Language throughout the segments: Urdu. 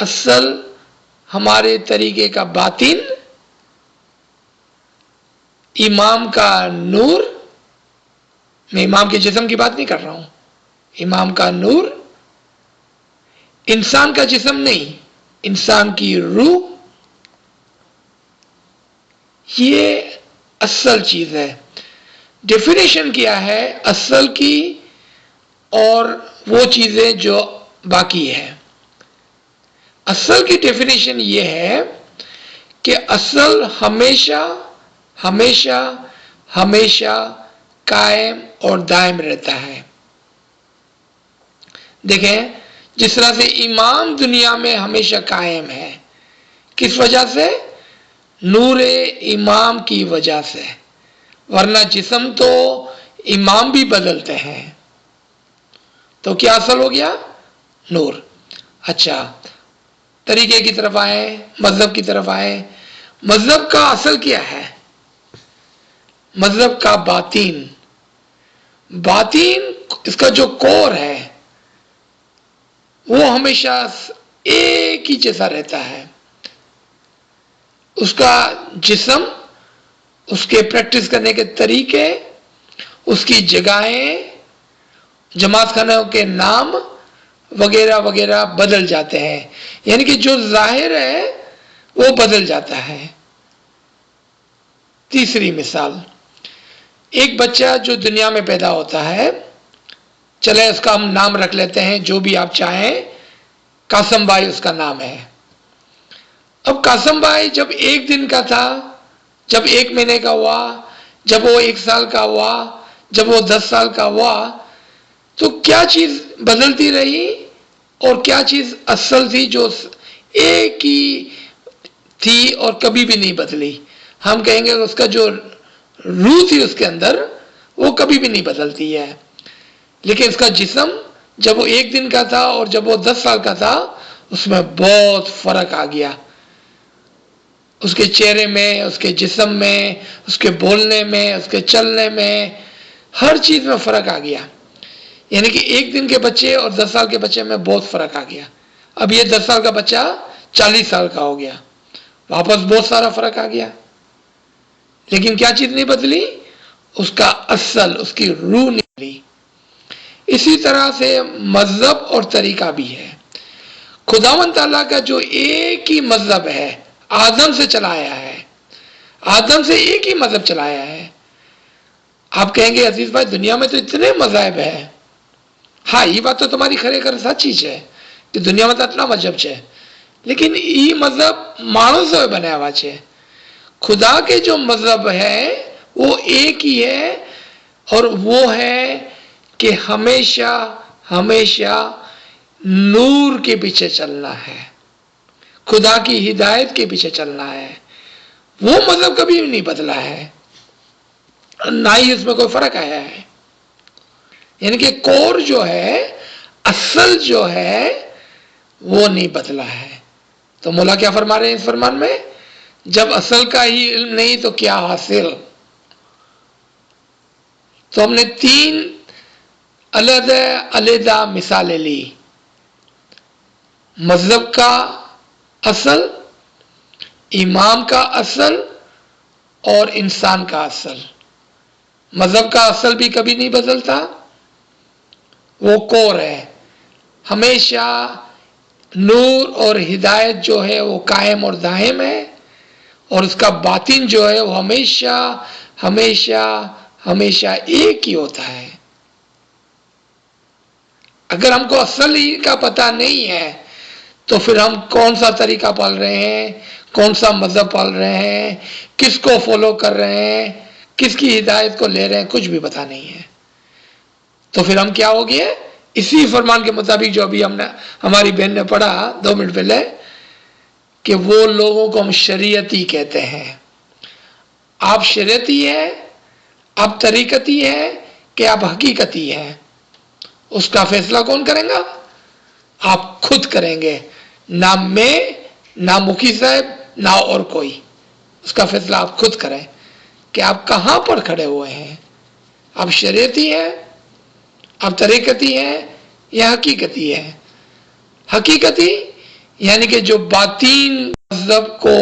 اصل ہمارے طریقے کا باطن، امام کا نور، میں امام کے جسم کی بات نہیں کر رہا ہوں، امام کا نور، انسان کا جسم نہیں، انسان کی روح، یہ اصل چیز ہے۔ ڈیفینیشن کیا ہے اصل کی اور وہ چیزیں جو باقی ہے؟ اصل کی ڈیفینیشن یہ ہے کہ اصل ہمیشہ ہمیشہ ہمیشہ قائم اور دائم رہتا ہے۔ دیکھیں، جس طرح سے امام دنیا میں ہمیشہ قائم ہے، کس وجہ سے؟ نور امام کی وجہ سے، ورنہ جسم تو امام بھی بدلتے ہیں۔ تو کیا اصل ہو گیا؟ نور۔ اچھا، طریقے کی طرف آئے، مذہب کی طرف آئے۔ مذہب کا اصل کیا ہے؟ مذہب کا باطن، باطن اس کا جو کور ہے وہ ہمیشہ ایک ہی جیسا رہتا ہے۔ اس کا جسم، اس کے پریکٹس کرنے کے طریقے، اس کی جگہیں، جماعت خانوں کے نام وغیرہ وغیرہ بدل جاتے ہیں، یعنی کہ جو ظاہر ہے وہ بدل جاتا ہے۔ تیسری مثال، ایک بچہ جو دنیا میں پیدا ہوتا ہے، چلے اس کا ہم نام رکھ لیتے ہیں جو بھی آپ چاہیں، قاسم بھائی اس کا نام ہے۔ اب قاسم بھائی جب 1 دن کا تھا، جب 1 مہینے کا ہوا، جب وہ 1 سال کا ہوا، جب وہ 10 سال کا ہوا، تو کیا چیز بدلتی رہی اور کیا چیز اصل تھی جو ایک ہی تھی اور کبھی بھی نہیں بدلی؟ ہم کہیں گے اس کا جو روح تھی اس کے اندر وہ کبھی بھی نہیں بدلتی ہے، لیکن اس کا جسم جب وہ 1 دن کا تھا اور جب وہ 10 سال کا تھا اس میں بہت فرق آ گیا، اس کے چہرے میں، اس کے جسم میں، اس کے بولنے میں، اس کے چلنے میں، ہر چیز میں فرق آ گیا۔ یعنی کہ 1 دن کے بچے اور 10 سال کے بچے میں بہت فرق آ گیا۔ اب یہ 10 سال کا بچہ 40 سال کا ہو گیا، واپس بہت سارا فرق آ گیا، لیکن کیا چیز نہیں بدلی؟ اس کا اصل، اس کی روح نہیں بدلی۔ اسی طرح سے مذہب اور طریقہ بھی ہے۔ خداوند تعالیٰ کا جو ایک ہی مذہب ہے، آدم سے چلایا ہے، آدم سے ایک ہی مذہب چلایا ہے۔ آپ کہیں گے عزیز بھائی دنیا میں تو اتنے مذاہب ہیں۔ ہاں، یہ بات تو تمہاری خریخر سچی ہے کہ دنیا میں تو اتنا مذہب ہے، لیکن یہ مذہب مانو سے بنایا ہوا ہے۔ خدا کے جو مذہب ہے وہ ایک ہی ہے، اور وہ ہے کہ ہمیشہ ہمیشہ نور کے پیچھے چلنا ہے، خدا کی ہدایت کے پیچھے چلنا ہے۔ وہ مذہب کبھی بھی نہیں بدلا ہے، نہ ہی اس میں کوئی فرق آیا ہے۔ یعنی کہ کور جو ہے، اصل جو ہے وہ نہیں بدلا ہے۔ تو مولا کیا فرما رہے ہیں اس فرمان میں؟ جب اصل کا ہی علم نہیں تو کیا حاصل؟ تو ہم نے 3 علیحدہ علیحدہ مثالیں لی، مذہب کا اصل، امام کا اصل اور انسان کا اصل۔ مذہب کا اصل بھی کبھی نہیں بدلتا، وہ کور ہے، ہمیشہ نور اور ہدایت جو ہے وہ قائم اور دائم ہے، اور اس کا باطن جو ہے وہ ہمیشہ ہمیشہ ہمیشہ ایک ہی ہوتا ہے۔ اگر ہم کو اصل ہی کا پتہ نہیں ہے تو پھر ہم کون سا طریقہ پال رہے ہیں، کون سا مذہب پال رہے ہیں، کس کو فالو کر رہے ہیں، کس کی ہدایت کو لے رہے ہیں، کچھ بھی پتہ نہیں ہے۔ تو پھر ہم کیا ہو گئے؟ اسی فرمان کے مطابق جو ابھی ہماری بہن نے پڑھا 2 منٹ پہلے، کہ وہ لوگوں کو ہم شریعتی کہتے ہیں۔ آپ شریعتی ہیں، آپ طریقتی ہیں کہ آپ حقیقتی ہیں؟ اس کا فیصلہ کون کریں گا؟ آپ خود کریں گے، نہ میں، نہ مکی صاحب، نہ اور کوئی۔ اس کا فیصلہ آپ خود کریں کہ آپ کہاں پر کھڑے ہوئے ہیں، آپ شریعتی ہیں، آپ طریقتی ہیں یا حقیقتی ہیں؟ حقیقتی یعنی کہ جو باطین مذہب کو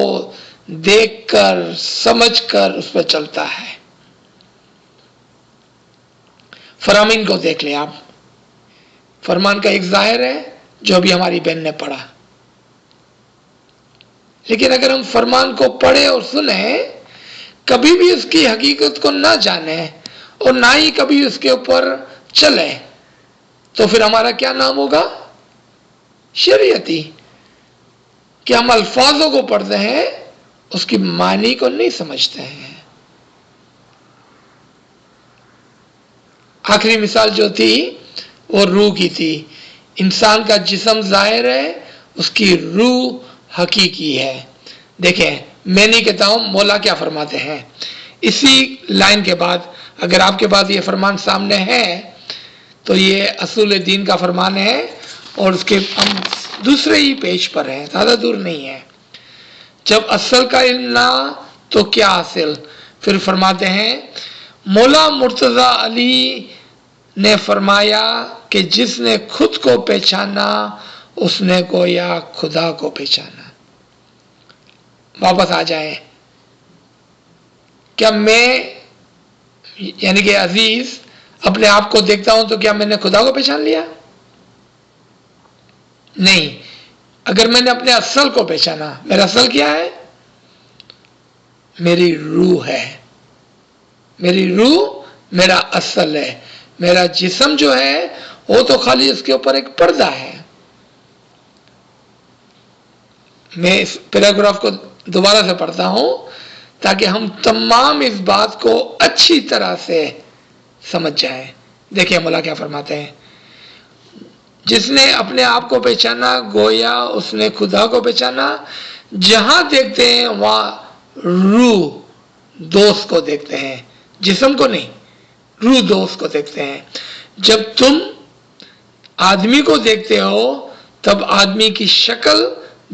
دیکھ کر سمجھ کر اس پہ چلتا ہے. فرامین کو دیکھ لیں آپ. فرمان کا ایک ظاہر ہے جو ابھی ہماری بہن نے پڑھا، لیکن اگر ہم فرمان کو پڑھیں اور سنیں، کبھی بھی اس کی حقیقت کو نہ جانیں اور نہ ہی کبھی اس کے اوپر چلیں، تو پھر ہمارا کیا نام ہوگا؟ شریعتی. کہ ہم الفاظوں کو پڑھتے ہیں، اس کی معنی کو نہیں سمجھتے ہیں. آخری مثال جو تھی وہ روح کی تھی. انسان کا جسم ظاہر ہے، اس کی روح حقیقی ہے. دیکھیں، میں نہیں کہتا ہوں، مولا کیا فرماتے ہیں اسی لائن کے بعد. اگر آپ کے پاس یہ فرمان سامنے ہے تو یہ اصول دین کا فرمان ہے، اور اس کے ہم دوسرے ہی پیج پر ہیں، زیادہ دور نہیں ہے. جب اصل کا علم نہ تو کیا حاصل؟ پھر فرماتے ہیں مولا مرتضی علی نے فرمایا کہ جس نے خود کو پہچانا اس نے گویا خدا کو پہچانا. واپس آ جائیں. کیا میں یعنی کہ عزیز اپنے آپ کو دیکھتا ہوں تو کیا میں نے خدا کو پہچان لیا؟ نہیں. اگر میں نے اپنے اصل کو پہچانا، میرا اصل کیا ہے؟ میری روح ہے. میری روح میرا اصل ہے. میرا جسم جو ہے وہ تو خالی اس کے اوپر ایک پردہ ہے. میں اس پیراگراف کو دوبارہ سے پڑھتا ہوں تاکہ ہم تمام اس بات کو اچھی طرح سے سمجھ جائیں. دیکھیں مولا کیا فرماتے ہیں، جس نے اپنے آپ کو پہچانا گویا اس نے خدا کو پہچانا. جہاں دیکھتے ہیں وہاں روح دوست کو دیکھتے ہیں، جسم کو نہیں، روح دوست کو دیکھتے ہیں. جب تم آدمی کو دیکھتے ہو تب آدمی کی شکل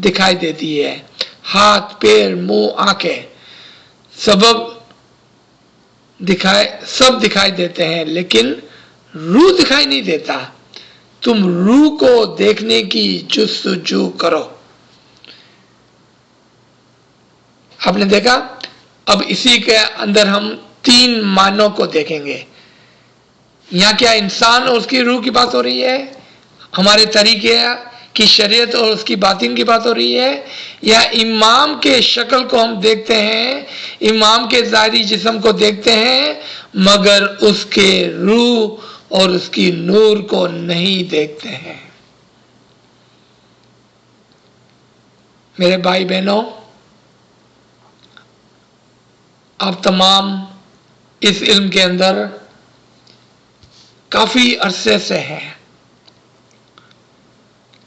دکھائی دیتی ہے، ہاتھ، پیر، منہ، آنکھیں سب دکھائی دیتے ہیں، لیکن روح دکھائی نہیں دیتا. تم روح کو دیکھنے کی جستجو کرو. آپ نے دیکھا؟ اب اسی کے اندر ہم 3 معنوں کو دیکھیں گے. یہاں کیا انسان اور اس کی روح کی بات ہو رہی ہے، ہمارے طریقے کی شریعت اور اس کی باطن کی بات ہو رہی ہے، یا امام کے شکل کو ہم دیکھتے ہیں، امام کے ظاہری جسم کو دیکھتے ہیں مگر اس کے روح اور اس کی نور کو نہیں دیکھتے ہیں. میرے بھائی بہنوں، آپ تمام اس علم کے اندر کافی عرصے سے ہیں.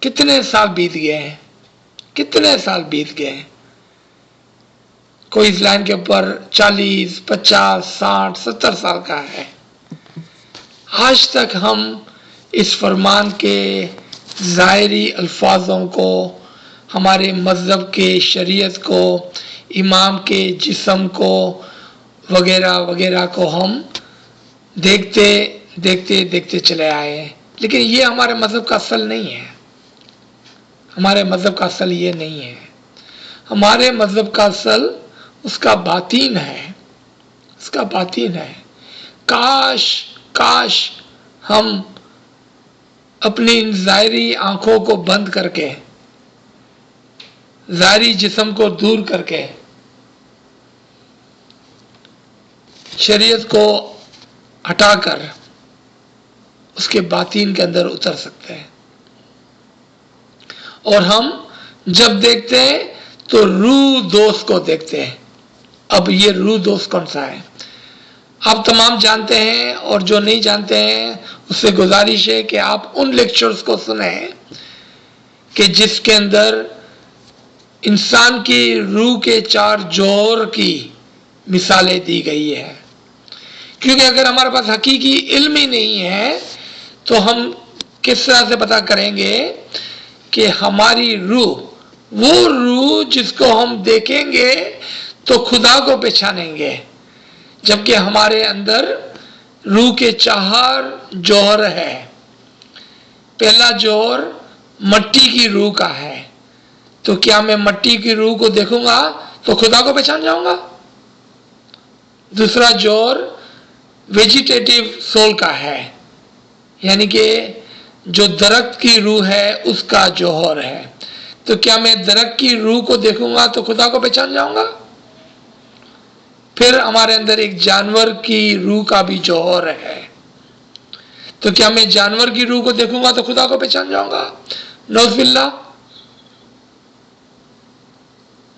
کتنے سال بیت گئے ہیں، کتنے سال بیت گئے ہیں. کوئی اس لائن کے اوپر 40، 50، 60، 70 سال کا ہے. آج تک ہم اس فرمان کے ظاہری الفاظوں کو، ہمارے مذہب کے شریعت کو، امام کے جسم کو وغیرہ وغیرہ کو ہم دیکھتے چلے آئے ہیں. لیکن یہ ہمارے مذہب کا اصل نہیں ہے. ہمارے مذہب کا اصل یہ نہیں ہے. ہمارے مذہب کا اصل اس کا باطین ہے، اس کا باطین ہے. کاش ہم اپنی ظاہری آنکھوں کو بند کر کے، ظاہری جسم کو دور کر کے شریعت کو ہٹا کر اس کے باطین کے اندر اتر سکتے ہیں. اور ہم جب دیکھتے ہیں تو روح دوست کو دیکھتے ہیں. اب یہ روح دوست کون سا ہے؟ آپ تمام جانتے ہیں، اور جو نہیں جانتے ہیں اس سے گزارش ہے کہ آپ ان لیکچرز کو سنیں کہ جس کے اندر انسان کی روح کے 4 جوہر کی مثالیں دی گئی ہے. کیونکہ اگر ہمارے پاس حقیقی علم ہی نہیں ہے تو ہم کس طرح سے پتہ کریں گے کہ ہماری روح، وہ روح جس کو ہم دیکھیں گے تو خدا کو پہچانیں گے، جبکہ ہمارے اندر روح کے 4 جوہر ہے. پہلا جوہر مٹی کی روح کا ہے، تو کیا میں مٹی کی روح کو دیکھوں گا تو خدا کو پہچان جاؤں گا؟ دوسرا جوہر ویجیٹیٹو سول کا ہے، یعنی کہ جو درخت کی روح ہے اس کا جوہر ہے. تو کیا میں درخت کی روح کو دیکھوں گا تو خدا کو پہچان جاؤں گا؟ پھر ہمارے اندر ایک جانور کی روح کا بھی جوہر ہے، تو کیا میں جانور کی روح کو دیکھوں گا تو خدا کو پہچان جاؤں گا؟ نعوذ باللہ،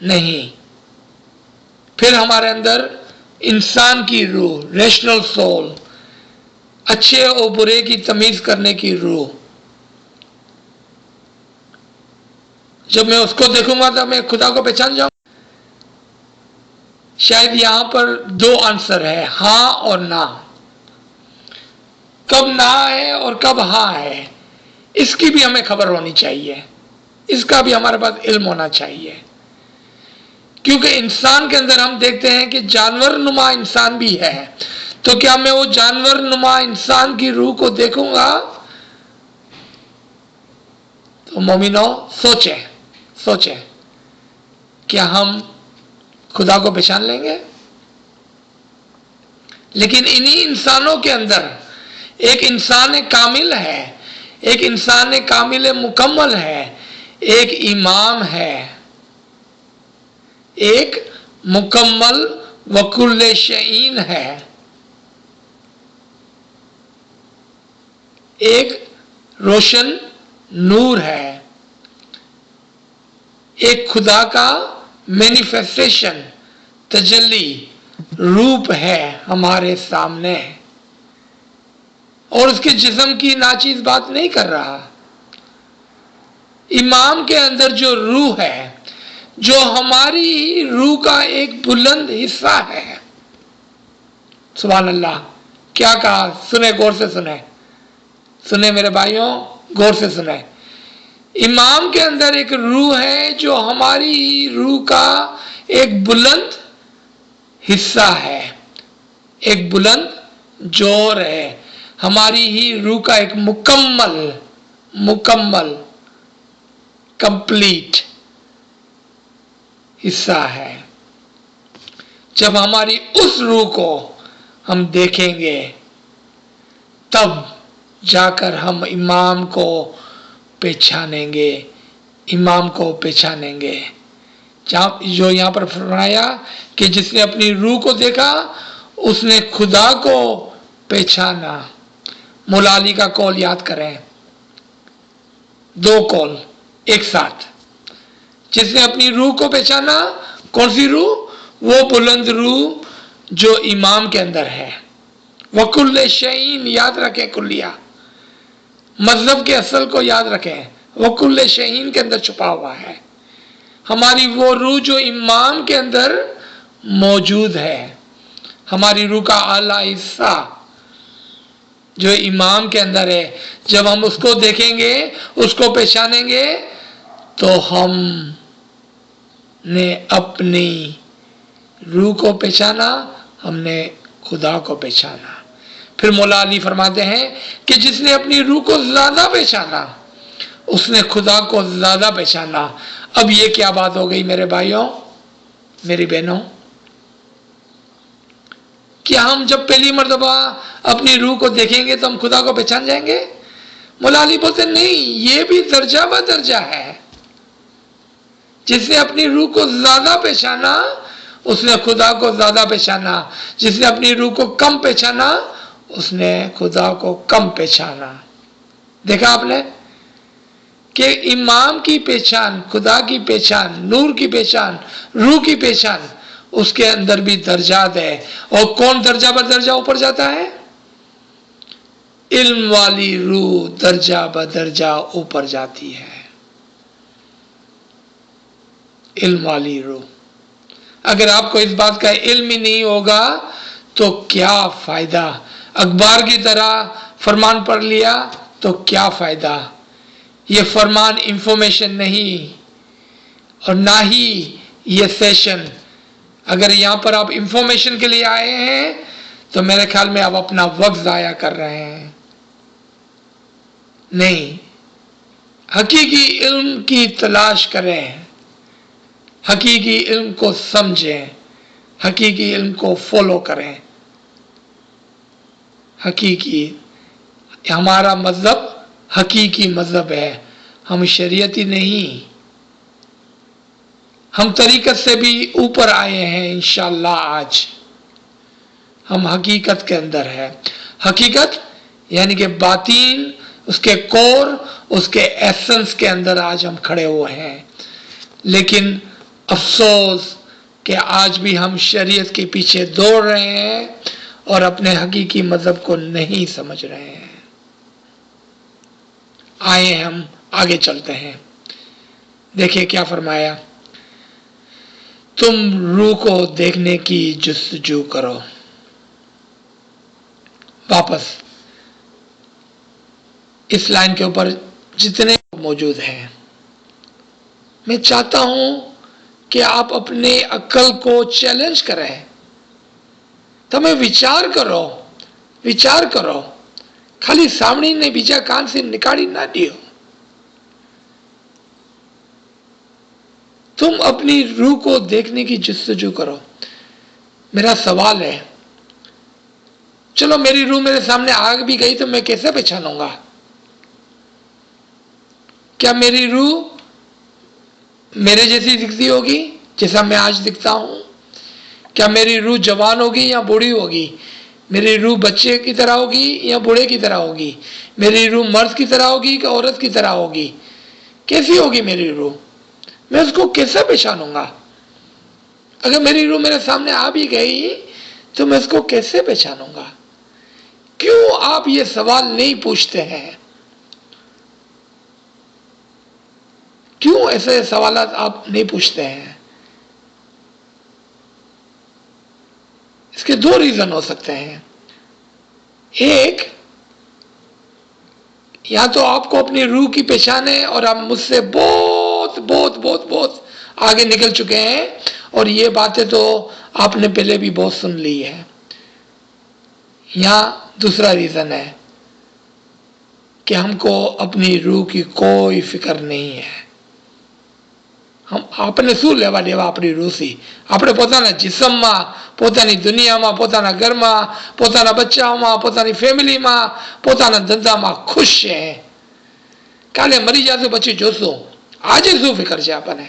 نہیں. پھر ہمارے اندر انسان کی روح، ریشنل سول، اچھے اور برے کی تمیز کرنے کی روح، جب میں اس کو دیکھوں گا تو میں خدا کو پہچان جاؤں گا. شاید یہاں پر دو آنسر ہے، ہاں اور نہ. کب نہ ہے اور کب ہاں ہے، اس کی بھی ہمیں خبر ہونی چاہیے، اس کا بھی ہمارے پاس علم ہونا چاہیے. کیونکہ انسان کے اندر ہم دیکھتے ہیں کہ جانور نما انسان بھی ہے، تو کیا میں وہ جانور نما انسان کی روح کو دیکھوں گا؟ تو مومنو سوچیں کیا ہم خدا کو پہچان لیں گے؟ لیکن انہی انسانوں کے اندر ایک انسان کامل ہے، ایک انسان کامل مکمل ہے، ایک امام ہے، ایک مکمل وکل شعین ہے، ایک روشن نور ہے، ایک خدا کا مینیفیسٹیشن، تجلی، روپ ہے ہمارے سامنے، اور اس کے جسم کی ناچیز بات نہیں کر رہا. امام کے اندر جو روح ہے، جو ہماری روح کا ایک بلند حصہ ہے. سبحان اللہ، کیا کہا؟ سنیں، غور سے سنیں میرے بھائیوں، غور سے سنیں. امام کے اندر ایک روح ہے جو ہماری روح کا ایک بلند حصہ ہے، ایک بلند جوہر ہے، ہماری ہی روح کا ایک مکمل کمپلیٹ حصہ ہے. جب ہماری اس روح کو ہم دیکھیں گے تب جا کر ہم امام کو پہچانیں گے، جو یہاں پر فرمایا کہ جس نے اپنی روح کو دیکھا اس نے خدا کو پہچانا. مولا علی کا قول یاد کریں، دو قول ایک ساتھ. جس نے اپنی روح کو پہچانا، کون سی روح؟ وہ بلند روح جو امام کے اندر ہے. وکل شعین، یاد رکھیں کلیہ، مذہب کے اصل کو یاد رکھیں، وکل شعین کے اندر چھپا ہوا ہے ہماری وہ روح جو امام کے اندر موجود ہے، ہماری روح کا اعلی حصہ جو امام کے اندر ہے. جب ہم اس کو دیکھیں گے، اس کو پہچانیں گے، تو ہم نے اپنی روح کو پہچانا، ہم نے خدا کو پہچانا. پھر مولا علی فرماتے ہیں کہ جس نے اپنی روح کو زیادہ پہچانا اس نے خدا کو زیادہ پہچانا. اب یہ کیا بات ہو گئی میرے بھائیوں، میری بہنوں؟ کیا ہم جب پہلی مرتبہ اپنی روح کو دیکھیں گے تو ہم خدا کو پہچان جائیں گے؟ مولا علی بولتے نہیں، یہ بھی درجہ بدرجہ ہے. جس نے اپنی روح کو زیادہ پہچانا اس نے خدا کو زیادہ پہچانا، جس نے اپنی روح کو کم پہچانا اس نے خدا کو کم پہچانا. دیکھا آپ نے کہ امام کی پہچان، خدا کی پہچان، نور کی پہچان، روح کی پہچان، اس کے اندر بھی درجات ہے. اور کون درجہ بدرجہ اوپر جاتا ہے؟ علم والی روح درجہ بدرجہ اوپر جاتی ہے. علم والی روح. اگر آپ کو اس بات کا علم ہی نہیں ہوگا تو کیا فائدہ؟ اخبار کی طرح فرمان پڑھ لیا تو کیا فائدہ؟ یہ فرمان انفارمیشن نہیں، اور نہ ہی یہ سیشن. اگر یہاں پر آپ انفارمیشن کے لیے آئے ہیں تو میرے خیال میں آپ اپنا وقت ضائع کر رہے ہیں. نہیں، حقیقی علم کی تلاش کریں. حقیقی علم کو سمجھیں، حقیقی علم کو فالو کریں. حقیقی ہمارا مذہب حقیقی مذہب ہے، ہم شریعتی نہیں. ہم طریقت سے بھی اوپر آئے ہیں انشاءاللہ. آج ہم حقیقت کے اندر ہے. حقیقت یعنی کہ باطین، اس کے کور، اس کے ایسنس کے اندر آج ہم کھڑے ہوئے ہیں. لیکن افسوس کہ آج بھی ہم شریعت کے پیچھے دوڑ رہے ہیں اور اپنے حقیقی مذہب کو نہیں سمجھ رہے ہیں. آئے ہم آگے چلتے ہیں. دیکھیں کیا فرمایا، تم روح کو دیکھنے کی جستجو کرو. واپس اس لائن کے اوپر جتنے موجود ہیں، میں چاہتا ہوں کہ آپ اپنے عقل کو چیلنج کریں. تمہیں وچار کرو، وچار کرو. خالی سامنے نے بیجا کان سے نکالی نہ دیو. تم اپنی روح کو دیکھنے کی جستجو کرو. میرا سوال ہے، چلو میری روح میرے سامنے آگ بھی گئی تو میں کیسے پہچانوں گا؟ کیا میری روح میرے جیسی دکھتی ہوگی جیسا میں آج دکھتا ہوں؟ کیا میری روح جوان ہوگی یا بوڑھی ہوگی؟ میری روح بچے کی طرح ہوگی یا بوڑھے کی طرح ہوگی؟ میری روح مرد کی طرح ہوگی کہ عورت کی طرح ہوگی؟ کیسی ہوگی میری روح؟ میں اس کو کیسے پہچانوں گا؟ اگر میری روح میرے سامنے آ بھی گئی تو میں اس کو کیسے پہچانوں گا؟ کیوں آپ یہ سوال نہیں پوچھتے ہیں؟ کیوں ایسے سوالات آپ نہیں پوچھتے ہیں؟ اس کے دو ریزن ہو سکتے ہیں. ایک، یا تو آپ کو اپنی روح کی پہچان ہے اور آپ مجھ سے بہت بہت بہت بہت آگے نکل چکے ہیں اور یہ باتیں تو آپ نے پہلے بھی بہت سن لی ہے. یا دوسرا ریزن ہے کہ ہم کو اپنی روح کی کوئی فکر نہیں ہے. આપણે શું લેવા દેવા આપણી રૂહથી? આપણે પોતાના જિસ્મમાં, પોતાની દુનિયામાં, પોતાના ઘરમાં, પોતાના બચ્ચાઓમાં, પોતાની ફેમિલીમાં, પોતાના ધંધામાં ખુશ છે. કાલે મરી જશે પછી જોશું. આજે શું ફિકર છે આપણને?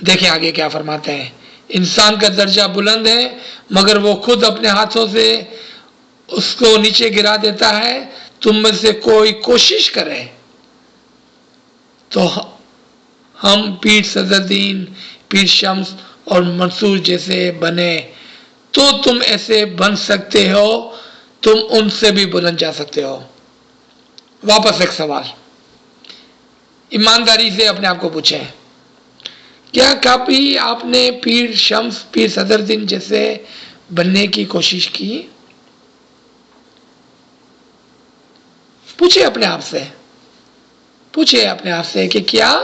دیکھیں آگے کیا فرماتے ہیں، انسان کا درجہ بلند ہے مگر وہ خود اپنے ہاتھوں سے اس کو نیچے گرا دیتا ہے۔ تم میں سے کوئی کوشش کرے تو ہم پیر صدرالدین، پیر شمس اور منصور جیسے بنے تو تم ایسے بن سکتے ہو، تم ان سے بھی بلند جا سکتے ہو۔ واپس ایک سوال، ایمانداری سے اپنے آپ کو پوچھیں، کیا کبھی آپ نے پیر شمس، پیر صدرالدین جیسے بننے کی کوشش کی؟ پوچھیں اپنے آپ سے، پوچھیں اپنے آپ سے کہ کیا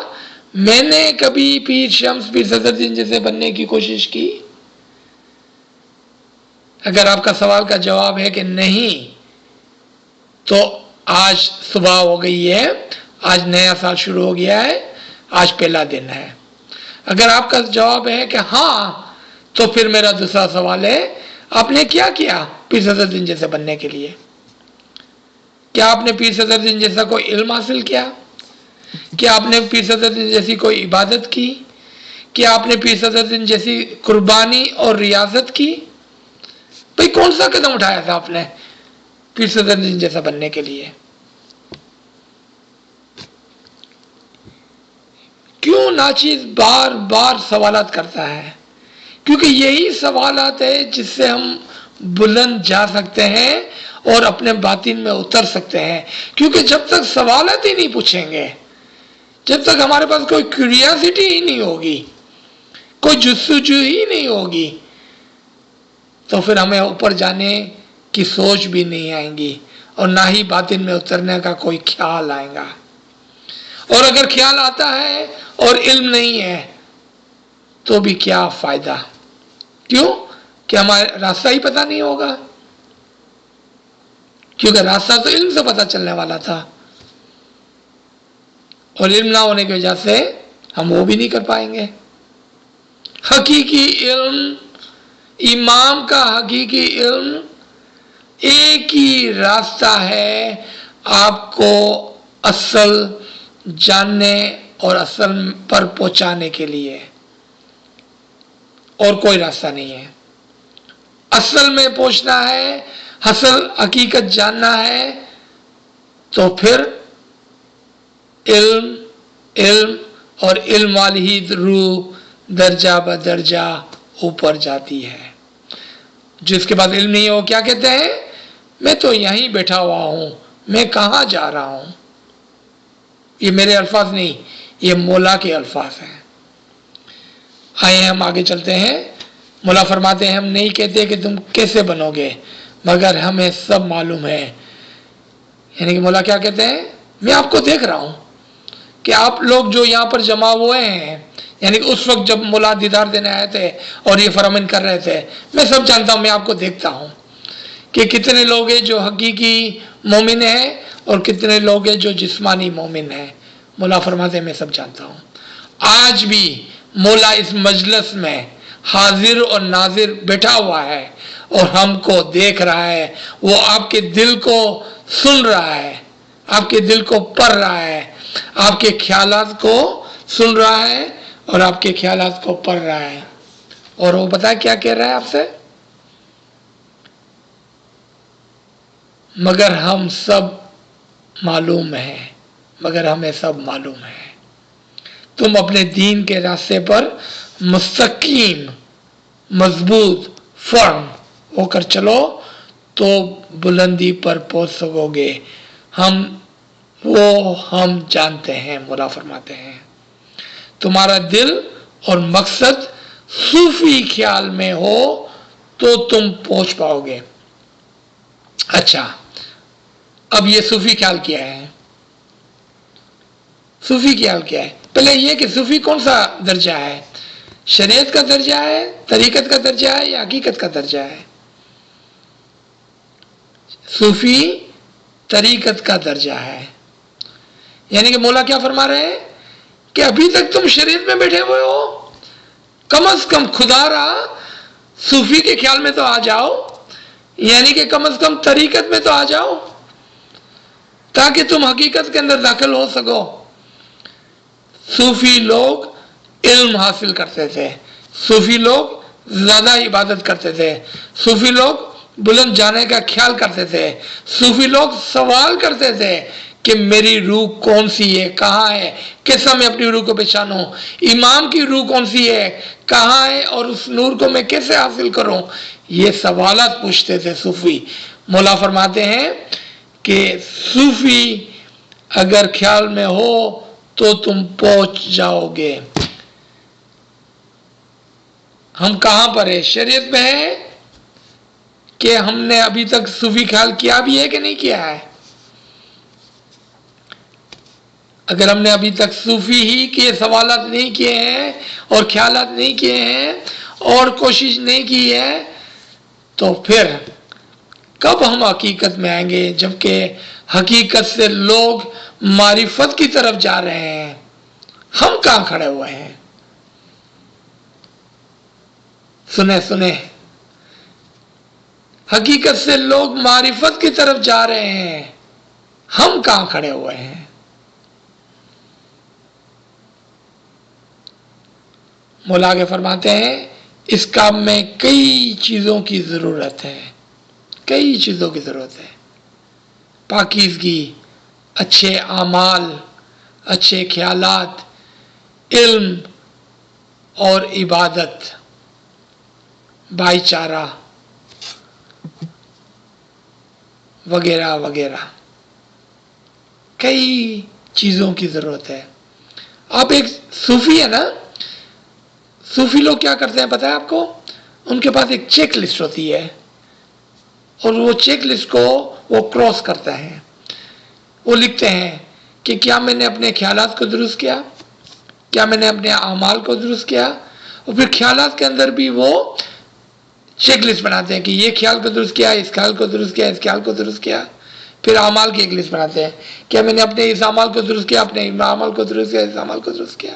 میں نے کبھی پیر شمس، پیر صدرالدین جیسے بننے کی کوشش کی؟ اگر آپ کا سوال کا جواب ہے کہ نہیں تو آج صبح ہو گئی ہے، آج نیا سال شروع ہو گیا ہے، آج پہلا دن ہے۔ اگر آپ کا جواب ہے کہ ہاں تو پھر میرا دوسرا سوال ہے، آپ نے کیا کیا پیر صدرالدین جیسے بننے کے لیے؟ کیا آپ نے پیر صدرالدین جیسا کوئی علم حاصل کیا؟ کیا آپ نے پیر صدرالدین جیسی کوئی عبادت کی؟ کیا آپ نے پیر صدرالدین جیسی قربانی اور ریاضت کی؟ بھئی کون سا قدم اٹھایا تھا آپ نے پیر صدرالدین جیسا بننے کے لیے؟ کیوں ناچیز بار بار سوالات کرتا ہے؟ کیونکہ یہی سوالات ہے جس سے ہم بلند جا سکتے ہیں اور اپنے باطن میں اتر سکتے ہیں۔ کیونکہ جب تک سوالات ہی نہیں پوچھیں گے، جب تک ہمارے پاس کوئی کیوریاسٹی ہی نہیں ہوگی، کوئی جستجو ہی نہیں ہوگی، تو پھر ہمیں اوپر جانے کی سوچ بھی نہیں آئیں گی اور نہ ہی باطن میں اترنے کا کوئی خیال آئے گا۔ اور اگر خیال آتا ہے اور علم نہیں ہے تو بھی کیا فائدہ؟ کیوں کہ ہمارا راستہ ہی پتہ نہیں ہوگا، کیونکہ راستہ تو علم سے پتہ چلنے والا تھا، اور علم نہ ہونے کی وجہ سے ہم وہ بھی نہیں کر پائیں گے۔ حقیقی علم، امام کا حقیقی علم ایک ہی راستہ ہے آپ کو اصل جاننے اور اصل پر پہنچانے کے لیے، اور کوئی راستہ نہیں ہے۔ اصل میں پہنچنا ہے، اصل حقیقت جاننا ہے تو پھر علم، علم اور علم والی ہی روح درجہ بدرجہ اوپر جاتی ہے۔ جس کے بعد علم نہیں ہو کیا کہتے ہیں؟ میں تو یہیں بیٹھا ہوا ہوں، میں کہاں جا رہا ہوں؟ یہ میرے الفاظ نہیں، یہ مولا کے الفاظ ہیں۔ آئے ہم آگے چلتے ہیں۔ مولا فرماتے ہیں ہم نہیں کہتے کہ تم کیسے بنو گے مگر ہمیں سب معلوم ہے۔ یعنی کہ مولا کیا کہتے ہیں؟ میں آپ کو دیکھ رہا ہوں کہ آپ لوگ جو یہاں پر جمع ہوئے ہیں، یعنی کہ اس وقت جب مولا دیدار دینے آئے تھے اور یہ فرامین کر رہے تھے، میں سب جانتا ہوں، میں آپ کو دیکھتا ہوں کہ کتنے لوگ ہیں جو حقیقی مومن ہیں اور کتنے لوگ ہیں جو جسمانی مومن ہیں۔ مولا فرماتے ہیں میں سب جانتا ہوں۔ آج بھی مولا اس مجلس میں حاضر اور ناظر بیٹھا ہوا ہے اور ہم کو دیکھ رہا ہے، وہ آپ کے دل کو سن رہا ہے، آپ کے دل کو پڑھ رہا ہے، آپ کے خیالات کو سن رہا ہے اور آپ کے خیالات کو پڑھ رہا ہے۔ اور وہ پتہ کیا کہہ رہا ہے آپ سے؟ مگر ہم سب معلوم ہے، مگر ہمیں سب معلوم ہے۔ تم اپنے دین کے راستے پر مستقیم، مضبوط، فرم ہو کر چلو تو بلندی پر پہنچ سکو گے۔ ہم جانتے ہیں، مولا فرماتے ہیں تمہارا دل اور مقصد صوفی خیال میں ہو تو تم پہنچ پاؤ گے۔ اچھا، اب یہ صوفی خیال کیا ہے؟ صوفی خیال کیا ہے؟ پہلے یہ کہ صوفی کون سا درجہ ہے؟ شریعت کا درجہ ہے، طریقت کا درجہ ہے یا حقیقت کا درجہ ہے؟ صوفی طریقت کا درجہ ہے۔ یعنی کہ مولا کیا فرما رہے ہیں کہ ابھی تک تم شریعت میں بیٹھے ہوئے ہو، کم از کم خدا رہا صوفی کے خیال میں تو آ جاؤ، یعنی کہ کم از کم طریقت میں تو آ جاؤ تاکہ تم حقیقت کے اندر داخل ہو سکو۔ صوفی لوگ علم حاصل کرتے تھے، صوفی لوگ زیادہ عبادت کرتے تھے، صوفی لوگ بلند جانے کا خیال کرتے تھے، صوفی لوگ سوال کرتے تھے کہ میری روح کون سی ہے، کہاں ہے، کیسا میں اپنی روح کو پہچانوں، امام کی روح کون سی ہے، کہاں ہے، اور اس نور کو میں کیسے حاصل کروں، یہ سوالات پوچھتے تھے صوفی۔ مولا فرماتے ہیں کہ صوفی اگر خیال میں ہو تو تم پہنچ جاؤ گے۔ ہم کہاں پر ہے؟ شریعت میں ہے کہ ہم نے ابھی تک صوفی خیال کیا بھی ہے کہ نہیں کیا ہے؟ اگر ہم نے ابھی تک صوفی ہی کے سوالات نہیں کیے ہیں اور خیالات نہیں کیے ہیں اور کوشش نہیں کی ہے تو پھر کب ہم حقیقت میں آئیں گے؟ جبکہ حقیقت سے لوگ معرفت کی طرف جا رہے ہیں، ہم کہاں کھڑے ہوئے ہیں؟ سنیں حقیقت سے لوگ معرفت کی طرف جا رہے ہیں، ہم کہاں کھڑے ہوئے ہیں؟ مولا کے فرماتے ہیں اس کام میں کئی چیزوں کی ضرورت ہے، کئی چیزوں کی ضرورت ہے۔ پاکیزگی، اچھے اعمال، اچھے خیالات، علم اور عبادت، بھائی چارہ وغیرہ وغیرہ، کئی چیزوں کی ضرورت ہے۔ آپ ایک صوفی ہے نا، صوفی لوگ کیا کرتے ہیں پتہ ہے آپ کو؟ ان کے پاس ایک چیک لسٹ ہوتی ہے اور وہ چیک لسٹ کو وہ کراس کرتا ہے، وہ لکھتے ہیں کہ کیا میں نے اپنے خیالات کو درست کیا، کیا میں نے اپنے اعمال کو درست کیا، اور پھر خیالات کے اندر بھی وہ چیک لسٹ بناتے ہیں کہ یہ خیال کو درست کیا، اس خیال کو درست کیا، اس خیال کو درست کیا۔ پھر اعمال کی ایک لسٹ بناتے ہیں، کیا میں نے اپنے اس اعمال کو درست کیا، اپنے اعمال کو درست کیا، اس اعمال کو درست کیا۔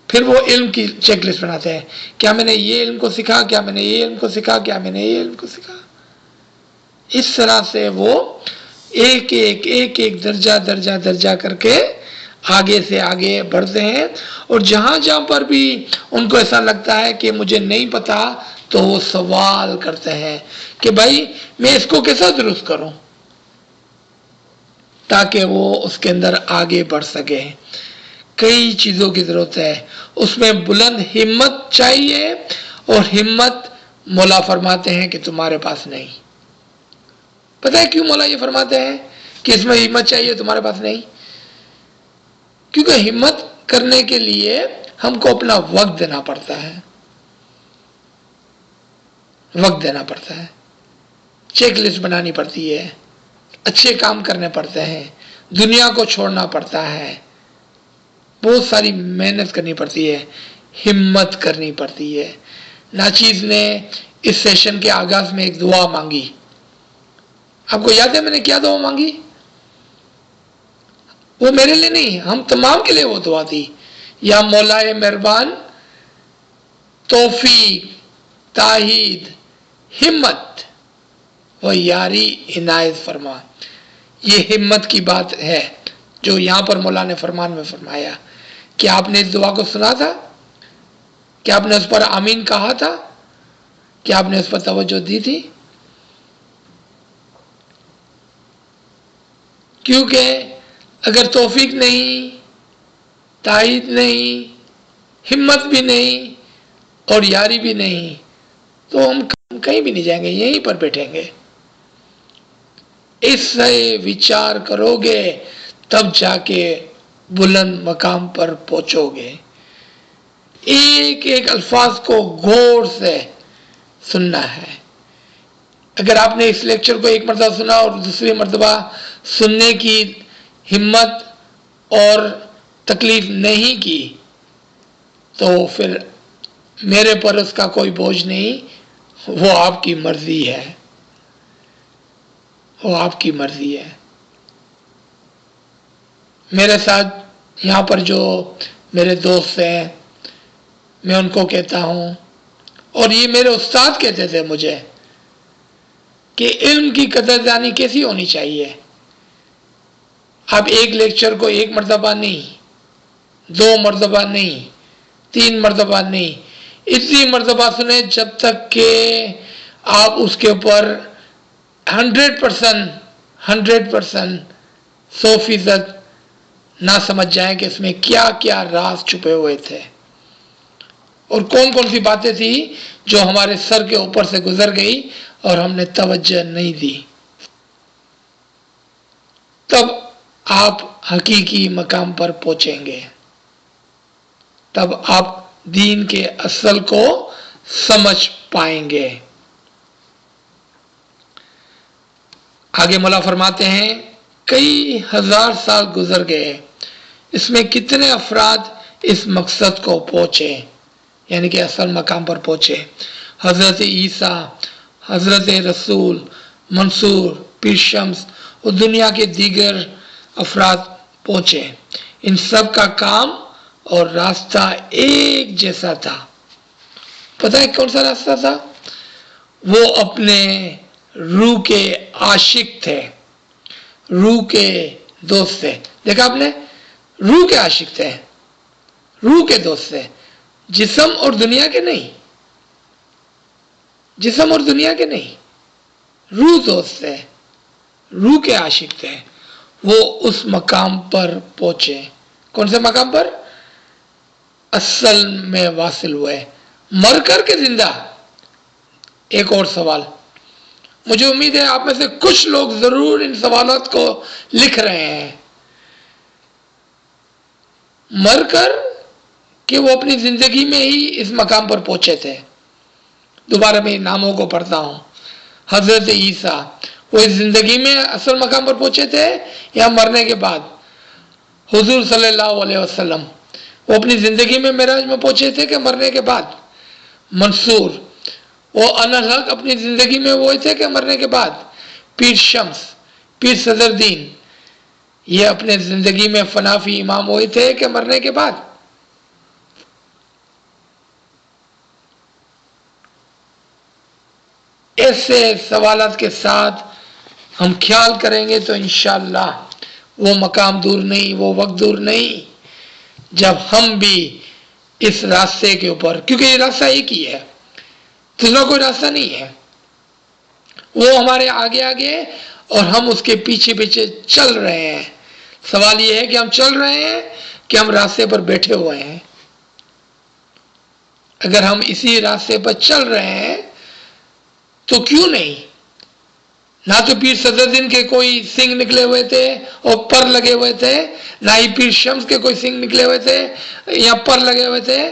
پھر وہ علم کی چیک لسٹ بناتے ہیں، کیا میں نے یہ علم کو سیکھا، کیا میں نے یہ علم کو سیکھا، کیا میں نے یہ علم کو سیکھا۔ اس طرح سے وہ ایک ایک درجہ کر کے آگے سے آگے بڑھتے ہیں، اور جہاں پر بھی ان کو ایسا لگتا ہے کہ مجھے نہیں پتا تو وہ سوال کرتے ہیں کہ بھائی میں اس کو کیسا درست کروں، تاکہ وہ اس کے اندر آگے بڑھ سکے۔ کئی چیزوں کی ضرورت ہے، اس میں بلند ہمت چاہیے، اور ہمت مولا فرماتے ہیں کہ تمہارے پاس نہیں۔ پتہ ہے کیوں مولا یہ فرماتے ہیں کہ اس میں ہمت چاہیے، تمہارے پاس نہیں؟ کیونکہ ہمت کرنے کے لیے ہم کو اپنا وقت دینا پڑتا ہے، وقت دینا پڑتا ہے، چیک لسٹ بنانی پڑتی ہے، اچھے کام کرنے پڑتے ہیں، دنیا کو چھوڑنا پڑتا ہے، بہت ساری محنت کرنی پڑتی ہے، ہمت کرنی پڑتی ہے۔ ناچیز نے اس سیشن کے آغاز میں ایک دعا مانگی، آپ کو یاد ہے میں نے کیا دعا مانگی؟ وہ میرے لیے نہیں، ہم تمام کے لیے وہ دعا تھی، یا مولا مہربان توفیق، تائید، ہمت و یاری عنایت فرما۔ یہ ہمت کی بات ہے جو یہاں پر مولا نے فرمان میں فرمایا۔ کیا آپ نے اس دعا کو سنا تھا؟ کیا آپ نے اس پر آمین کہا تھا؟ کیا آپ نے اس پر توجہ دی تھی؟ کیونکہ اگر توفیق نہیں، تائید نہیں، ہمت بھی نہیں اور یاری بھی نہیں تو ہم کہیں بھی نہیں جائیں گے، یہیں پر بیٹھیں گے۔ اس سے وچار کرو گے تب جا کے بلند مقام پر پہنچو گے۔ ایک ایک الفاظ کو غور سے سننا ہے۔ اگر آپ نے اس لیکچر کو ایک مرتبہ سنا اور دوسری مرتبہ سننے کی ہمت اور تکلیف نہیں کی تو پھر میرے پر اس کا کوئی بوجھ نہیں، وہ آپ کی مرضی ہے، وہ آپ کی مرضی ہے۔ میرے ساتھ یہاں پر جو میرے دوست ہیں میں ان کو کہتا ہوں، اور یہ میرے استاد کہتے تھے مجھے، کہ علم کی قدردانی کیسی ہونی چاہیے۔ آپ ایک لیکچر کو ایک مرتبہ نہیں، دو مرتبہ نہیں، 3 مرتبہ نہیں، اتنی مرتبہ سنیں جب تک کہ آپ اس کے اوپر 100% 100% نہ سمجھ جائیں کہ اس میں کیا کیا راز چھپے ہوئے تھے اور کون کون سی باتیں تھی جو ہمارے سر کے اوپر سے گزر گئی اور ہم نے توجہ نہیں دی. تب آپ حقیقی مقام پر پہنچیں گے، تب آپ دین کے اصل کو سمجھ پائیں گے. آگے مولا فرماتے ہیں کئی ہزار سال گزر گئے، اس میں کتنے افراد اس مقصد کو پہنچے، یعنی کہ اصل مقام پر پہنچے. حضرت عیسیٰ، حضرت رسول، منصور، پیر شمس اور دنیا کے دیگر افراد پہنچے. ان سب کا کام اور راستہ ایک جیسا تھا. پتہ ہے کون سا راستہ تھا؟ وہ اپنے روح کے عاشق تھے، روح کے دوست تھے. دیکھا آپ نے، روح کے عاشق تھے، روح کے دوست تھے، جسم اور دنیا کے نہیں، جسم اور دنیا کے نہیں، روح دوست تھے، روح کے عاشق تھے. وہ اس مقام پر پہنچے. کون سے مقام پر؟ اصل میں واصل ہوئے، مر کر کے زندہ. ایک اور سوال، مجھے امید ہے آپ میں سے کچھ لوگ ضرور ان سوالات کو لکھ رہے ہیں. مر کر کہ وہ اپنی زندگی میں ہی اس مقام پر پہنچے تھے. دوبارہ میں ناموں کو پڑھتا ہوں. حضرت عیسیٰ، وہ اس زندگی میں اصل مقام پر پہنچے تھے یا مرنے کے بعد؟ حضور صلی اللہ علیہ وسلم، وہ اپنی زندگی میں معراج میں پہنچے تھے کہ مرنے کے بعد؟ منصور، وہ انالحق اپنی زندگی میں ہوئے تھے کہ مرنے کے بعد؟ پیر شمس، پیر صدر دین، یہ اپنے زندگی میں فنافی امام ہوئے تھے کہ مرنے کے بعد؟ ایسے سوالات کے ساتھ ہم خیال کریں گے تو انشاءاللہ وہ مقام دور نہیں، وہ وقت دور نہیں جب ہم بھی اس راستے کے اوپر، کیونکہ یہ راستہ ایک ہی ہے، دوسرا کوئی راستہ نہیں ہے. وہ ہمارے آگے آگے اور ہم اس کے پیچھے پیچھے چل رہے ہیں. سوال یہ ہے کہ ہم چل رہے ہیں کہ ہم راستے پر بیٹھے ہوئے ہیں. اگر ہم اسی راستے پر چل رہے ہیں تو کیوں نہیں؟ نہ تو پیر صدر دین کے کوئی سنگ نکلے ہوئے تھے اور پر لگے ہوئے تھے، نہ ہی پیر شمس کے کوئی سنگ نکلے ہوئے تھے یا پر لگے ہوئے تھے.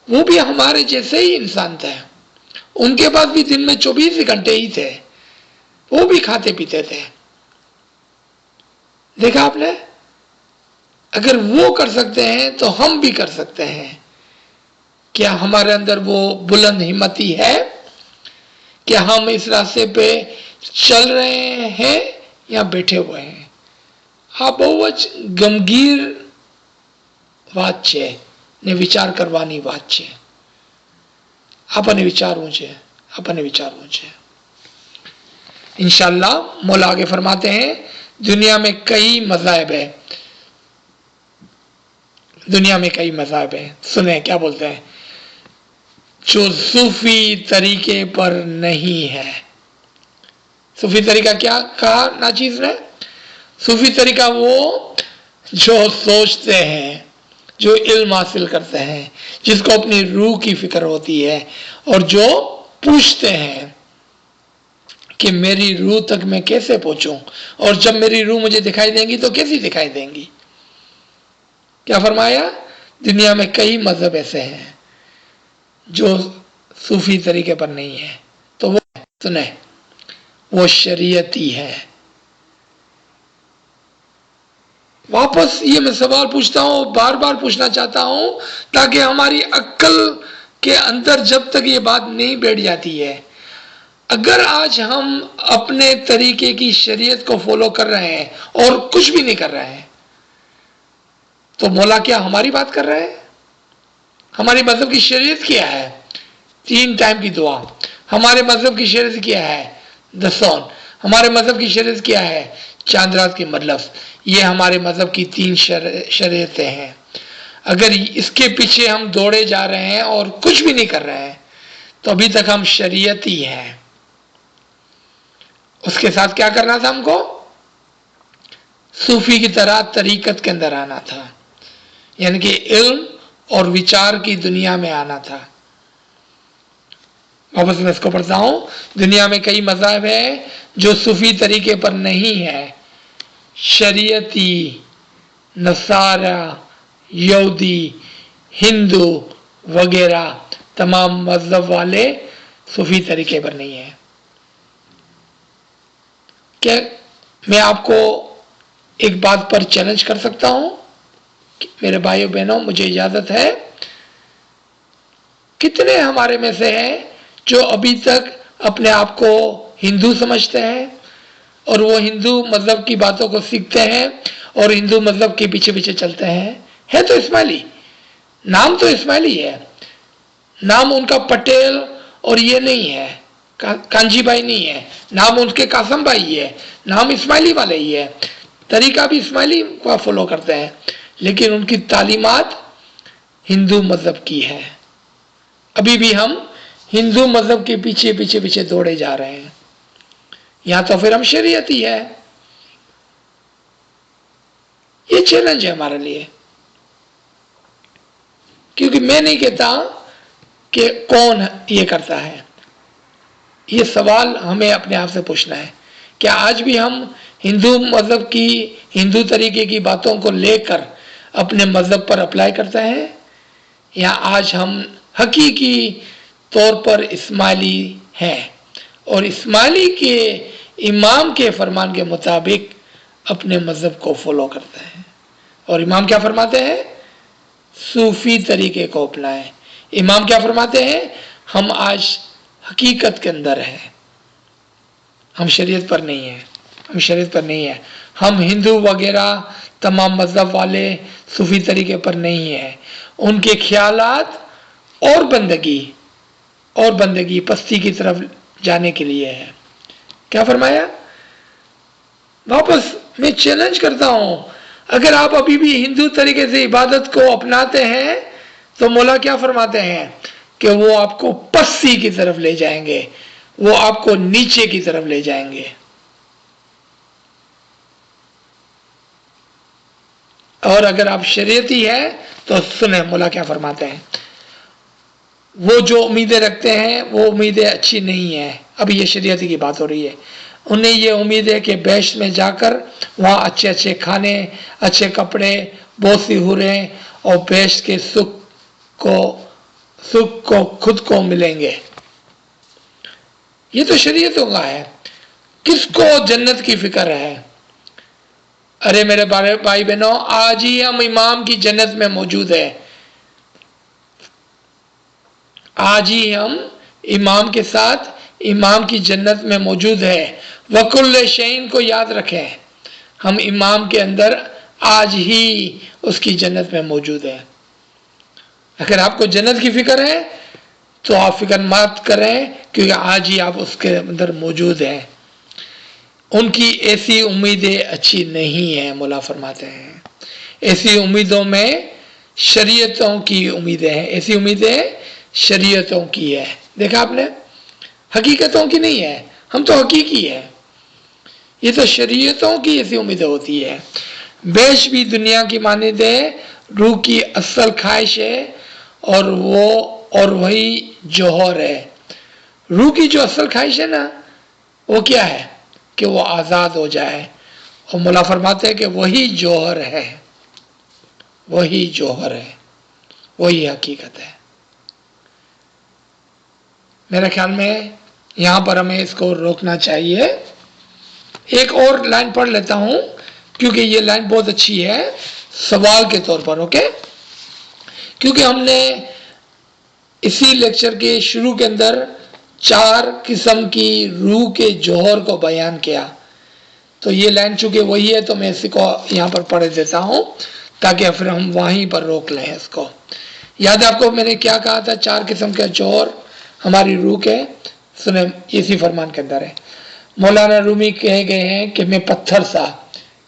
وہ بھی ہمارے جیسے ہی انسان تھے. ان کے پاس بھی دن میں 24 گھنٹے ہی تھے، وہ بھی کھاتے پیتے تھے. دیکھا آپ نے، اگر وہ کر سکتے ہیں تو ہم بھی کر سکتے ہیں. کیا ہمارے اندر وہ بلند ہمتی ہے؟ کیا ہم اس راستے پہ چل رہے ہیں یا بیٹھے ہوئے ہیں؟ આ બહુ જ ગંભીર વાત છે ને વિચાર કરવાની વાત છે. આપણને વિચારવું છે. انشاءاللہ مولا آگے فرماتے ہیں دنیا میں کئی مذاہب ہیں. دنیا میں کئی مذاہب ہیں. سنیں کیا بولتے ہیں؟ جو صوفی طریقے پر نہیں ہے. صوفی طریقہ کیا کہا ناچیز نے؟ صوفی طریقہ وہ جو سوچتے ہیں، جو علم حاصل کرتے ہیں، جس کو اپنی روح کی فکر ہوتی ہے اور جو پوچھتے ہیں کہ میری روح تک میں کیسے پہنچوں، اور جب میری روح مجھے دکھائی دیں گی تو کیسی دکھائی دیں گی. کیا فرمایا؟ دنیا میں کئی مذہب ایسے ہیں جو صوفی طریقے پر نہیں ہے. تو وہ سنیں، وہ شریعتی ہے. واپس یہ میں سوال پوچھتا ہوں، بار بار پوچھنا چاہتا ہوں تاکہ ہماری عقل کے اندر جب تک یہ بات نہیں بیٹھ جاتی ہے، اگر آج ہم اپنے طریقے کی شریعت کو فالو کر رہے ہیں اور کچھ بھی نہیں کر رہے ہیں تو مولا کیا ہماری بات کر رہے ہیں؟ ہماری مذہب کی شریعت کیا ہے؟ 3 ٹائم کی دعا. ہمارے مذہب کی شریعت کیا ہے؟ دسون. ہمارے مذہب کی شریعت کیا ہے؟ چاند رات کی مجلس. یہ ہمارے مذہب کی 3 شریعتیں ہیں. اگر اس کے پیچھے ہم دوڑے جا رہے ہیں اور کچھ بھی نہیں کر رہے ہیں تو ابھی تک ہم شریعتی ہیں. اس کے ساتھ کیا کرنا تھا؟ ہم کو صوفی کی طرح طریقت کے اندر آنا تھا، یعنی کہ علم اور وچار کی دنیا میں آنا تھا. واپس میں اس کو پڑھتا ہوں. دنیا میں کئی مذاہب ہیں جو صوفی طریقے پر نہیں ہے. شریعتی، نصارہ، یہودی، ہندو وغیرہ تمام مذہب والے صوفی طریقے پر نہیں ہیں. کیا میں آپ کو ایک بات پر چیلنج کر سکتا ہوں؟ میرے بھائیو بہنوں، مجھے اجازت ہے. کتنے ہمارے میں سے ہیں جو ابھی تک اپنے آپ کو ہندو سمجھتے ہیں اور وہ ہندو مذہب کی باتوں کو سیکھتے ہیں اور ہندو مذہب کے پیچھے پیچھے چلتے ہیں؟ ہے تو اسماعیلی، نام تو اسماعیلی ہے، نام ان کا پٹیل اور یہ نہیں ہے، کانجی بھائی نہیں ہے، نام ان کے قاسم بھائی ہے، نام اسماعیلی والے ہی ہے، طریقہ بھی اسماعیلی کا فالو کرتے ہیں، لیکن ان کی تعلیمات ہندو مذہب کی ہے. ابھی بھی ہم ہندو مذہب کے پیچھے پیچھے پیچھے دوڑے جا رہے ہیں. یا تو پھر ہم شریعتی ہے. یہ چیلنج ہے ہمارے لیے، کیونکہ میں نہیں کہتا کہ کون یہ کرتا ہے. یہ سوال ہمیں اپنے آپ سے پوچھنا ہے. کیا آج بھی ہم ہندو مذہب کی، ہندو طریقے کی باتوں کو لے کر اپنے مذہب پر اپلائی کرتے ہیں، یا آج ہم حقیقی طور پر اسماعیلی ہیں اور اسماعیلی کے امام کے فرمان کے مطابق اپنے مذہب کو فالو کرتے ہیں؟ اور امام کیا فرماتے ہیں؟ صوفی طریقے کو اپنائیں. امام کیا فرماتے ہیں؟ ہم آج حقیقت کے اندر ہیں، ہم شریعت پر نہیں ہیں، ہم شریعت پر نہیں ہیں. ہم ہندو وغیرہ تمام مذہب والے صوفی طریقے پر نہیں ہیں. ان کے خیالات اور بندگی پستی کی طرف جانے کے لیے ہے. کیا فرمایا؟ واپس میں چیلنج کرتا ہوں، اگر آپ ابھی بھی ہندو طریقے سے عبادت کو اپناتے ہیں تو مولا کیا فرماتے ہیں کہ وہ آپ کو پستی کی طرف لے جائیں گے، وہ آپ کو نیچے کی طرف لے جائیں گے. اور اگر آپ شریعتی ہیں تو سنیں مولا کیا فرماتے ہیں. وہ جو امیدیں رکھتے ہیں وہ امیدیں اچھی نہیں ہیں. ابھی یہ شریعتی کی بات ہو رہی ہے. انہیں یہ امید ہے کہ بیشت میں جا کر وہاں اچھے اچھے کھانے، اچھے کپڑے، بہت سی حوریں اور بیشت کے سکھ کو خود کو ملیں گے. یہ تو شریعتوں کا ہے. کس کو جنت کی فکر ہے؟ ارے میرے بھائی بہنوں، آج ہی ہم امام کی جنت میں موجود ہیں. آج ہی ہم امام کے ساتھ امام کی جنت میں موجود ہے. وَكُلَّ شَيْءٍ کو یاد رکھیں، ہم امام کے اندر آج ہی اس کی جنت میں موجود ہیں. اگر آپ کو جنت کی فکر ہے تو آپ فکر مت کریں، کیونکہ آج ہی آپ اس کے اندر موجود ہیں. ان کی ایسی امیدیں اچھی نہیں ہیں، مولا فرماتے ہیں. ایسی امیدوں میں شریعتوں کی امیدیں ہیں، ایسی امیدیں شریعتوں کی ہے. دیکھا آپ نے، حقیقتوں کی نہیں ہے. ہم تو حقیقی ہے. یہ تو شریعتوں کی ایسی امیدیں ہوتی ہے. بیش بھی دنیا کی مانندیں روح کی اصل خواہش ہے اور وہی جوہر ہے. روح کی جو اصل خواہش ہے نا، وہ کیا ہے؟ کہ وہ آزاد ہو جائے. اور مولا فرماتے ہیں کہ وہی جوہر ہے، وہی جوہر ہے، وہی حقیقت ہے. میرے خیال میں یہاں پر ہمیں اس کو روکنا چاہیے. ایک اور لائن پڑھ لیتا ہوں کیونکہ یہ لائن بہت اچھی ہے سوال کے طور پر. اوکے، کیونکہ ہم نے اسی لیکچر کے شروع کے اندر 4 قسم کی روح کے جوہر کو بیان کیا، تو یہ لائن چونکہ وہی ہے تو میں اسی کو یہاں پر پڑھ دیتا ہوں تاکہ پھر ہم وہیں پر روک لیں اس کو. یاد ہے آپ کو میں نے کیا کہا تھا؟ 4 قسم کے جوہر ہماری روح کے. سنیں، اسی فرمان کے اندر ہے. مولانا رومی کہے گئے ہیں کہ میں پتھر تھا.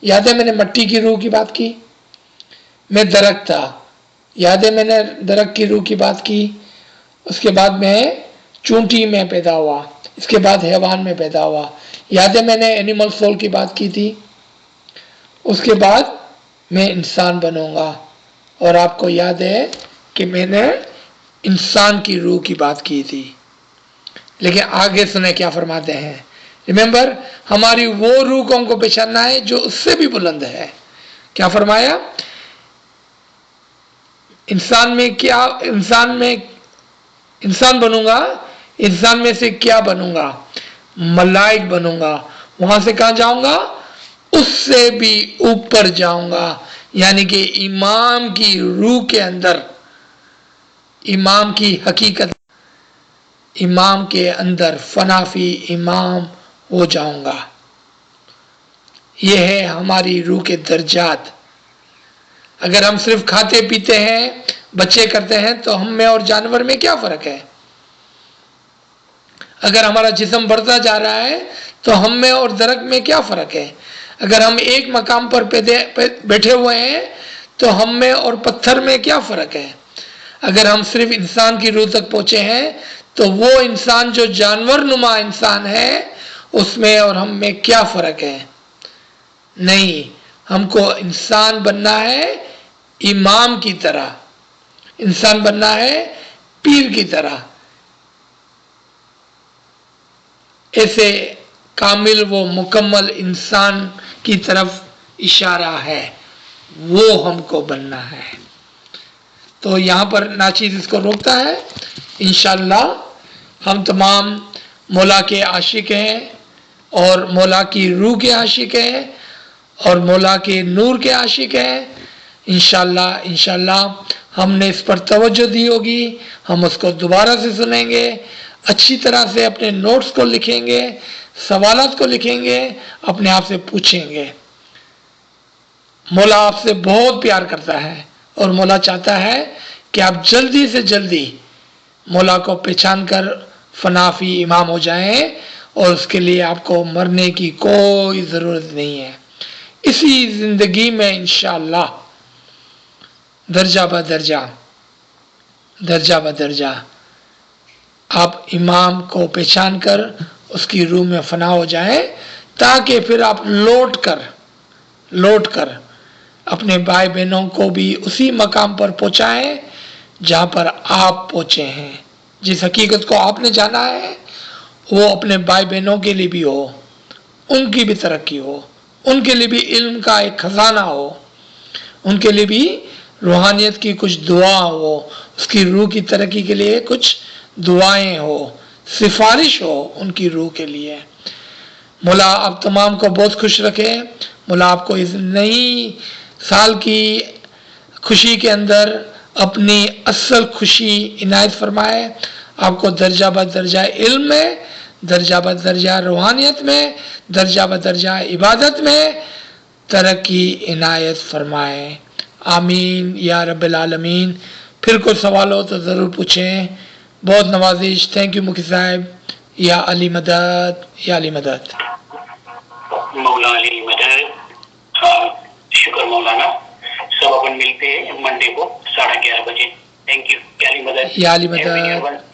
یاد ہے میں نے مٹی کی روح کی بات کی؟ میں درخت تھا. یاد ہے میں نے درخت کی روح کی بات کی، اس کے بعد میں چونٹی میں پیدا ہوا، اس کے بعد حیوان میں پیدا ہوا، یاد ہے میں نے اینیمل سول کی بات کی تھی، اس کے بعد میں انسان بنوں گا، اور آپ کو یاد ہے کہ میں نے انسان کی روح کی بات کی تھی۔ لیکن آگے سنیں کیا فرماتے ہیں، ریممبر ہماری وہ روح کو ہم کو پہچاننا ہے جو اس سے بھی بلند ہے۔ کیا فرمایا؟ انسان بنوں گا، انسان میں سے کیا بنوں گا؟ ملائک بنوں گا، وہاں سے کہاں جاؤں گا؟ اس سے بھی اوپر جاؤں گا، یعنی کہ امام کی روح کے اندر، امام کی حقیقت، امام کے اندر فنافی امام ہو جاؤں گا۔ یہ ہے ہماری روح کے درجات۔ اگر ہم صرف کھاتے پیتے ہیں، بچے کرتے ہیں، تو ہم میں اور جانور میں کیا فرق ہے؟ اگر ہمارا جسم بڑھتا جا رہا ہے تو ہم میں اور درخت میں کیا فرق ہے؟ اگر ہم ایک مقام پر بیٹھے ہوئے ہیں تو ہم میں اور پتھر میں کیا فرق ہے؟ اگر ہم صرف انسان کی روح تک پہنچے ہیں تو وہ انسان جو جانور نما انسان ہے، اس میں اور ہم میں کیا فرق ہے؟ نہیں، ہم کو انسان بننا ہے امام کی طرح، انسان بننا ہے پیر کی طرح۔ ایسے کامل و مکمل انسان کی طرف اشارہ ہے، وہ ہم کو بننا ہے۔ تو یہاں پر ناچیز اس کو روکتا ہے۔ انشاءاللہ ہم تمام مولا کے عاشق ہیں، اور مولا کی روح کے عاشق ہیں، اور مولا کے نور کے عاشق ہیں۔ انشاءاللہ ہم نے اس پر توجہ دی ہوگی، ہم اس کو دوبارہ سے سنیں گے، اچھی طرح سے اپنے نوٹس کو لکھیں گے، سوالات کو لکھیں گے، اپنے آپ سے پوچھیں گے۔ مولا آپ سے بہت پیار کرتا ہے، اور مولا چاہتا ہے کہ آپ جلدی سے جلدی مولا کو پہچان کر فنافی امام ہو جائیں، اور اس کے لیے آپ کو مرنے کی کوئی ضرورت نہیں ہے۔ اسی زندگی میں انشاءاللہ درجہ بدرجہ آپ امام کو پہچان کر اس کی روح میں فنا ہو جائیں، تاکہ پھر آپ لوٹ کر اپنے بھائی بہنوں کو بھی اسی مقام پر پہنچائیں جہاں پر آپ پہنچے ہیں۔ جس حقیقت کو آپ نے جانا ہے وہ اپنے بھائی بہنوں کے لیے بھی ہو، ان کی بھی ترقی ہو، ان کے لیے بھی علم کا ایک خزانہ ہو، ان کے لیے بھی روحانیت کی کچھ دعا ہو، اس کی روح کی ترقی کے لیے کچھ دعائیں ہو، سفارش ہو ان کی روح کے لیے۔ مولا آپ تمام کو بہت خوش رکھے۔ مولا آپ کو اس نئی سال کی خوشی کے اندر اپنی اصل خوشی عنایت فرمائے، آپ کو درجہ بدرجہ علم میں، درجہ بدرجہ روحانیت میں، درجہ بدرجہ عبادت میں ترقی عنایت فرمائے۔ آمین یا رب العالمین۔ پھر کوئی سوال ہو تو ضرور پوچھیں۔ بہت نوازش۔ تھینک یو مکی صاحب۔ یا علی مدد، یا علی مدد۔ مولا علی مدد۔ شکر مولانا۔ سب اپن ملتے ہیں منڈے کو 11:30 بجے۔ تھینک یو، یا علی مدد۔ یا علی مدد۔